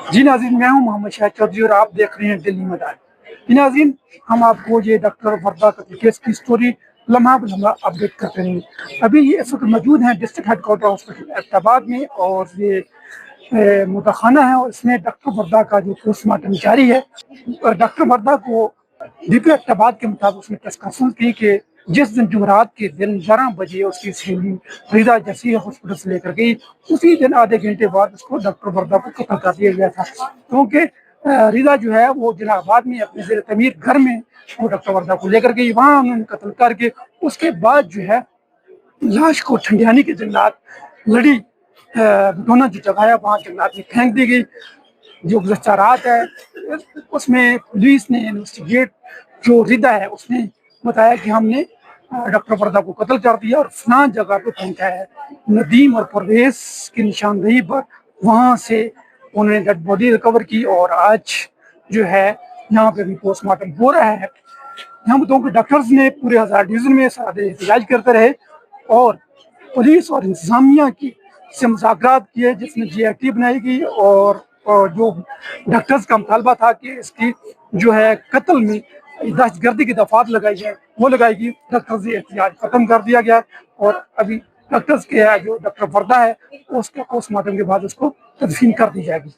जी नाज़रीन, मैं हूँ मोहम्मद शाहिद चौधरी और आप देख रहे हैं दिल्ली मदार। जी नाज़रीन, हम आपको ये डॉक्टर वर्दा कत्ल केस की स्टोरी लम्हा ब लम्हा अपडेट करते रहेंगे। अभी ये इस वक्त मौजूद हैं डिस्ट्रिक्ट हेडक्वार्टर हॉस्पिटल एबटाबाद में, और ये मुताखाना है, और इसमें डॉक्टर वर्दा का जो पोस्टमार्टम जारी है। और डॉक्टर वर्दा को डीपी एबटाबाद के मुताबिक उसने प्रेस कॉन्फ्रेंस की कि जिस दिन जुमेरात के दिन 11 बजे उसकी सहेली रिदा जैसी हॉस्पिटल से लेकर गई, उसी दिन आधे घंटे बाद उसको डॉक्टर वर्दा को कत्ल कर दिया गया था, क्योंकि रिदा जो है वो जलालाबाद में अपने ज़ेर तमीर घर में वो डॉक्टर वर्दा को लेकर गई, वहाँ उन्होंने कत्ल करके उसके बाद जो है लाश को ठंडियानी के जंगलात लड़ी दोनों जो जगह है वहाँ जंगलात में फेंक दी गई। जो गुज़श्ता रात है उसमें पुलिस ने इन्वेस्टिगेट, जो रिदा है उसने बताया कि हमने डॉक्टर वर्दा को कत्ल कर दिया और फलां जगह पे पहुंचाया है। नदीम और परवेज की निशानदेही पर वहाँ से उन्होंने डेड बॉडी रिकवर की, और आज जो है यहाँ पे भी पोस्टमार्टम हो रहा है। यहाँ बताऊँ कि डॉक्टर्स ने पूरे हज़ार डिवीज़न में सादे एहतजाज करते रहे, और पुलिस और इंतजामिया की से मुज़ाकरात किए, जिसमें GIT बनाई गई, और जो डॉक्टर्स का मुतालबा था कि इसकी जो है कत्ल में दहशतगर्दी की दफात लगाई जाए, वो लगाई गई। डॉक्टर्स से एहतजाज खत्म कर दिया गया, और अभी डॉक्टर्स के जो डॉक्टर वर्दा है उसके पोस्टमार्टम के बाद उसको तदफीन कर दी जाएगी।